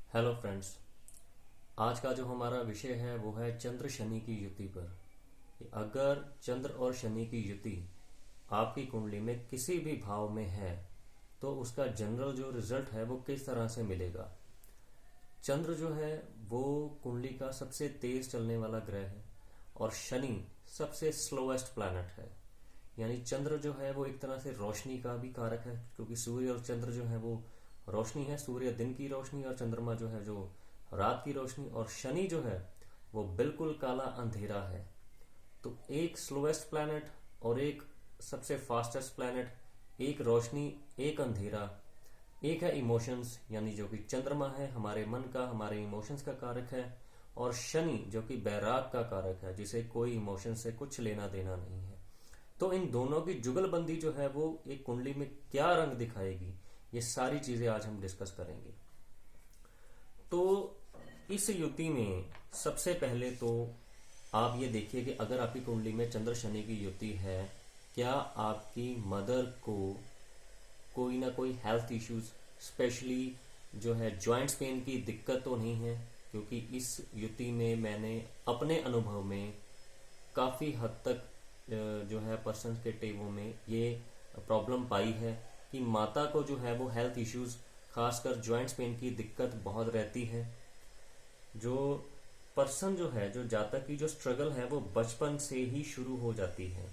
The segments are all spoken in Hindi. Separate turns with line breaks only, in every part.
Hello friends. आज का जो हमारा विषय है वो है चंद्र शनि की युति पर। कि अगर चंद्र और शनि की युति आपकी कुंडली में किसी भी भाव में है तो उसका जनरल जो रिजल्ट है वो किस तरह से मिलेगा। चंद्र जो है वो कुंडली का सबसे तेज चलने वाला ग्रह है और शनि सबसे स्लोएस्ट प्लैनेट है। यानी चंद्र जो है वो एक तरह से रोशनी का भी कारक है, क्योंकि सूर्य और चंद्र जो है वो रोशनी है। सूर्य दिन की रोशनी और चंद्रमा जो है जो रात की रोशनी, और शनि जो है वो बिल्कुल काला अंधेरा है। तो एक स्लोएस्ट प्लैनेट और एक सबसे फास्टेस्ट प्लैनेट, एक रोशनी एक अंधेरा, एक है इमोशंस यानी जो कि चंद्रमा है हमारे मन का, हमारे इमोशंस का कारक है, और शनि जो कि बैराग का कारक है जिसे कोई इमोशन से कुछ लेना देना नहीं है। तो इन दोनों की जुगलबंदी जो है वो एक कुंडली में क्या रंग दिखाएगी, ये सारी चीजें आज हम डिस्कस करेंगे। तो इस युति में सबसे पहले तो आप ये देखिए कि अगर आपकी कुंडली में चंद्र शनि की युति है, क्या आपकी मदर को कोई ना कोई हेल्थ इश्यूज, स्पेशली जो है जॉइंट्स पेन की दिक्कत तो नहीं है। क्योंकि इस युति में मैंने अपने अनुभव में काफ़ी हद तक जो है पर्सन के टेबों में ये प्रॉब्लम पाई है कि माता को जो है वो हेल्थ इश्यूज, खासकर जॉइंट्स पेन की दिक्कत बहुत रहती है। जो पर्सन जो है, जो जातक की जो स्ट्रगल है वो बचपन से ही शुरू हो जाती है।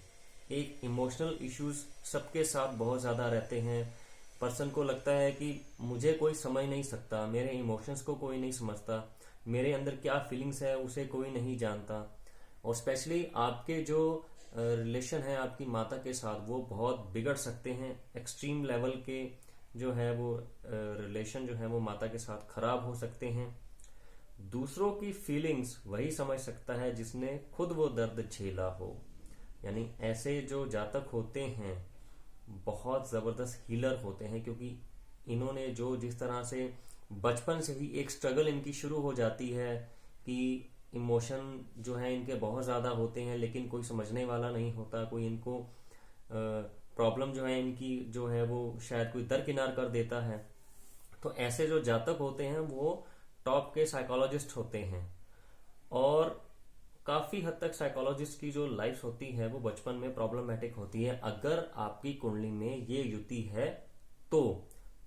एक इमोशनल इश्यूज सबके साथ बहुत ज़्यादा रहते हैं। पर्सन को लगता है कि मुझे कोई समझ नहीं सकता, मेरे इमोशंस को कोई नहीं समझता, मेरे अंदर क्या फीलिंग्स है उसे कोई नहीं जानता। और स्पेशली आपके जो रिलेशन है आपकी माता के साथ वो बहुत बिगड़ सकते हैं। एक्सट्रीम लेवल के जो है वो रिलेशन जो है वो माता के साथ खराब हो सकते हैं। दूसरों की फीलिंग्स वही समझ सकता है जिसने खुद वो दर्द झेला हो। यानी ऐसे जो जातक होते हैं बहुत जबरदस्त हीलर होते हैं, क्योंकि इन्होंने जो जिस तरह से बचपन से ही एक स्ट्रगल इनकी शुरू हो जाती है कि इमोशन जो है इनके बहुत ज़्यादा होते हैं लेकिन कोई समझने वाला नहीं होता। कोई इनको प्रॉब्लम जो है इनकी जो है वो शायद कोई दरकिनार कर देता है। तो ऐसे जो जातक होते हैं वो टॉप के साइकोलॉजिस्ट होते हैं, और काफ़ी हद तक साइकोलॉजिस्ट की जो लाइफ होती है वो बचपन में प्रॉब्लमेटिक होती है। अगर आपकी कुंडली में ये युति है तो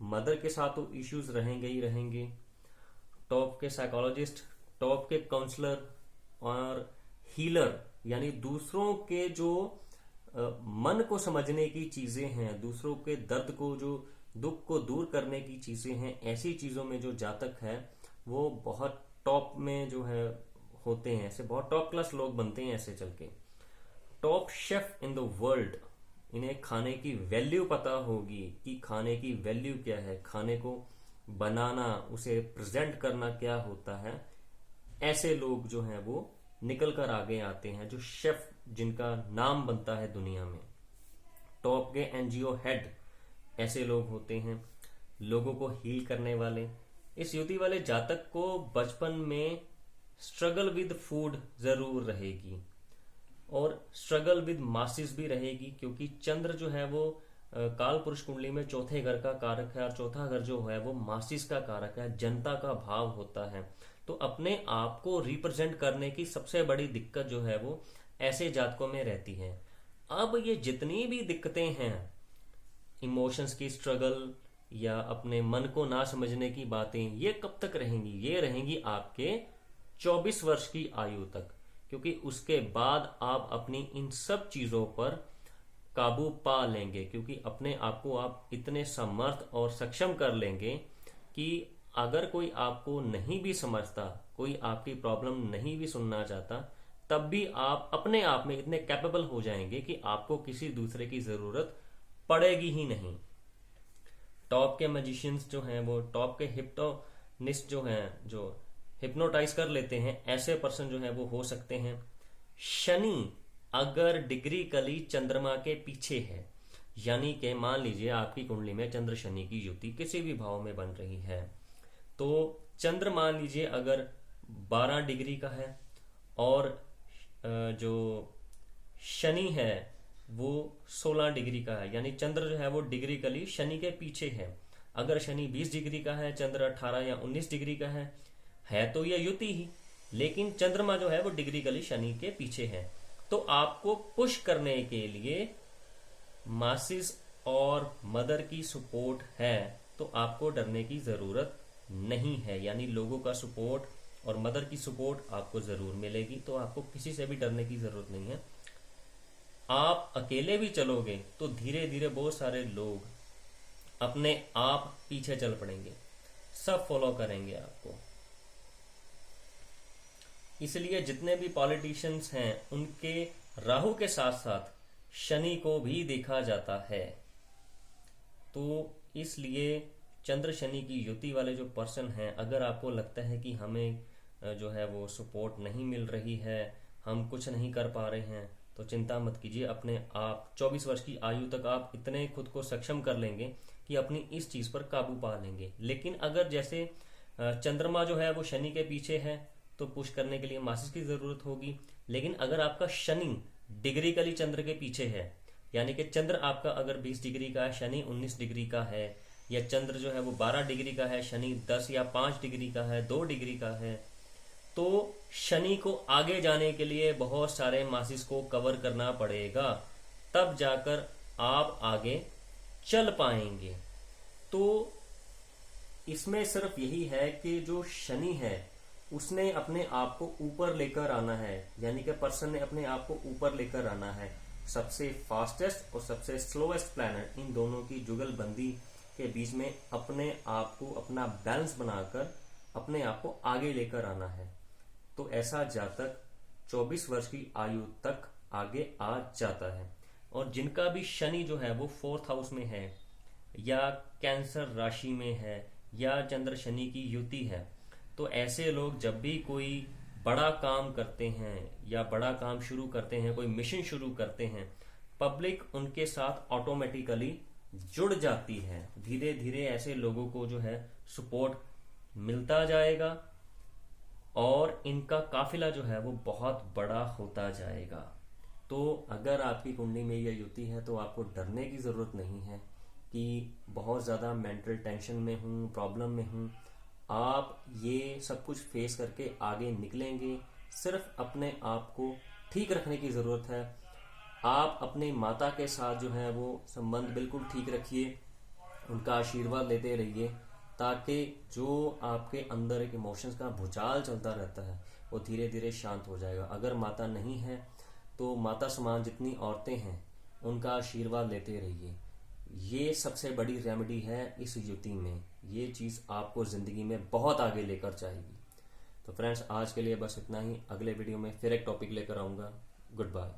मदर के साथ तो इश्यूज रहेंगे ही रहेंगे। टॉप के साइकोलॉजिस्ट, टॉप के काउंसलर और हीलर, यानी दूसरों के जो मन को समझने की चीजें हैं, दूसरों के दर्द को, जो दुख को दूर करने की चीजें हैं, ऐसी चीजों में जो जातक है वो बहुत टॉप में जो है होते हैं। ऐसे बहुत टॉप क्लास लोग बनते हैं ऐसे चल के। Top chef in the world, इन्हें खाने की वैल्यू पता होगी कि खाने की वैल्यू क्या है, खाने को बनाना, उसे प्रेजेंट करना क्या होता है। ऐसे लोग जो हैं वो निकल कर आगे आते हैं, जो शेफ जिनका नाम बनता है दुनिया में। टॉप के एनजीओ हेड ऐसे लोग होते हैं, लोगों को हील करने वाले। इस युति वाले जातक को बचपन में स्ट्रगल विद फूड जरूर रहेगी, और स्ट्रगल विद मासिस भी रहेगी, क्योंकि चंद्र जो है वो काल पुरुष कुंडली में चौथे घर का कारक है, और चौथा घर जो है वो मासिस का कारक है, जनता का भाव होता है। तो अपने आप को रिप्रेजेंट करने की सबसे बड़ी दिक्कत जो है वो ऐसे जातकों में रहती है। अब ये जितनी भी दिक्कतें हैं, इमोशंस की स्ट्रगल या अपने मन को ना समझने की बातें, ये कब तक रहेंगी? ये रहेंगी आपके 24 वर्ष की आयु तक, क्योंकि उसके बाद आप अपनी इन सब चीजों पर काबू पा लेंगे, क्योंकि अपने आप को आप इतने समर्थ और सक्षम कर लेंगे कि अगर कोई आपको नहीं भी समझता, कोई आपकी प्रॉब्लम नहीं भी सुनना चाहता, तब भी आप अपने आप में इतने कैपेबल हो जाएंगे कि आपको किसी दूसरे की जरूरत पड़ेगी ही नहीं। टॉप के मैजिशियंस जो हैं वो, टॉप के हिप्नोनिस्ट जो हैं, जो हिप्नोटाइज कर लेते हैं, ऐसे पर्सन जो है वो हो सकते हैं। शनि अगर डिग्री कली चंद्रमा के पीछे है, यानी कि मान लीजिए आपकी कुंडली में चंद्र शनि की युति किसी भी भाव में बन रही है, तो चंद्र मान लीजिए अगर 12 डिग्री का है और जो शनि है वो 16 डिग्री का है, यानी चंद्र जो है वो डिग्री कली शनि के पीछे है। अगर शनि 20 डिग्री का है, चंद्र 18 या 19 डिग्री का है तो यह युति ही, लेकिन चंद्रमा जो है वो डिग्रिकली शनि के पीछे है। तो आपको पुश करने के लिए मासिस और मदर की सपोर्ट है, तो आपको डरने की जरूरत नहीं है। यानी लोगों का सपोर्ट और मदर की सपोर्ट आपको जरूर मिलेगी, तो आपको किसी से भी डरने की जरूरत नहीं है। आप अकेले भी चलोगे तो धीरे धीरे बहुत सारे लोग अपने आप पीछे चल पड़ेंगे, सब फॉलो करेंगे आपको। इसलिए जितने भी पॉलिटिशियंस हैं उनके राहु के साथ साथ शनि को भी देखा जाता है। तो इसलिए चंद्र शनि की युति वाले जो पर्सन हैं, अगर आपको लगता है कि हमें जो है वो सपोर्ट नहीं मिल रही है, हम कुछ नहीं कर पा रहे हैं, तो चिंता मत कीजिए। अपने आप 24 वर्ष की आयु तक आप इतने खुद को सक्षम कर लेंगे कि अपनी इस चीज पर काबू पा लेंगे। लेकिन अगर जैसे चंद्रमा जो है वो शनि के पीछे है तो पुश करने के लिए मासिस की जरूरत होगी। लेकिन अगर आपका शनि डिग्रिकली चंद्र के पीछे है, यानी कि चंद्र आपका अगर 20 डिग्री का है, शनि 19 डिग्री का है, या चंद्र जो है वो 12 डिग्री का है, शनि 10 या 5 डिग्री का है, 2 डिग्री का है, तो शनि को आगे जाने के लिए बहुत सारे मासिस को कवर करना पड़ेगा, तब जाकर आप आगे चल पाएंगे। तो इसमें सिर्फ यही है कि जो शनि है उसने अपने आप को ऊपर लेकर आना है, यानी कि पर्सन ने अपने आप को ऊपर लेकर आना है। सबसे फास्टेस्ट और सबसे स्लोएस्ट प्लैनेट, इन दोनों की जुगलबंदी के बीच में अपने आप को, अपना बैलेंस बनाकर अपने आप को आगे लेकर आना है। तो ऐसा जातक 24 वर्ष की आयु तक आगे आ जाता है। और जिनका भी शनि जो है वो 4th हाउस में है, या कैंसर राशि में है, या चंद्र शनि की युति है, तो ऐसे लोग जब भी कोई बड़ा काम करते हैं या बड़ा काम शुरू करते हैं, कोई मिशन शुरू करते हैं, पब्लिक उनके साथ ऑटोमेटिकली जुड़ जाती है। धीरे धीरे ऐसे लोगों को जो है सपोर्ट मिलता जाएगा और इनका काफिला जो है वो बहुत बड़ा होता जाएगा। तो अगर आपकी कुंडली में यह युति है तो आपको डरने की जरूरत नहीं है कि बहुत ज्यादा मेंटल टेंशन में हूँ, प्रॉब्लम में हूँ। आप ये सब कुछ फेस करके आगे निकलेंगे। सिर्फ अपने आप को ठीक रखने की जरूरत है। आप अपनी माता के साथ जो है वो संबंध बिल्कुल ठीक रखिए, उनका आशीर्वाद लेते रहिए, ताकि जो आपके अंदर एक इमोशंस का भूचाल चलता रहता है वो धीरे धीरे शांत हो जाएगा। अगर माता नहीं है तो माता समान जितनी औरतें हैं उनका आशीर्वाद लेते रहिए। ये सबसे बड़ी रेमेडी है इस युति में। ये चीज आपको जिंदगी में बहुत आगे लेकर जाएगी। तो फ्रेंड्स, आज के लिए बस इतना ही। अगले वीडियो में फिर एक टॉपिक लेकर आऊंगा। Good bye.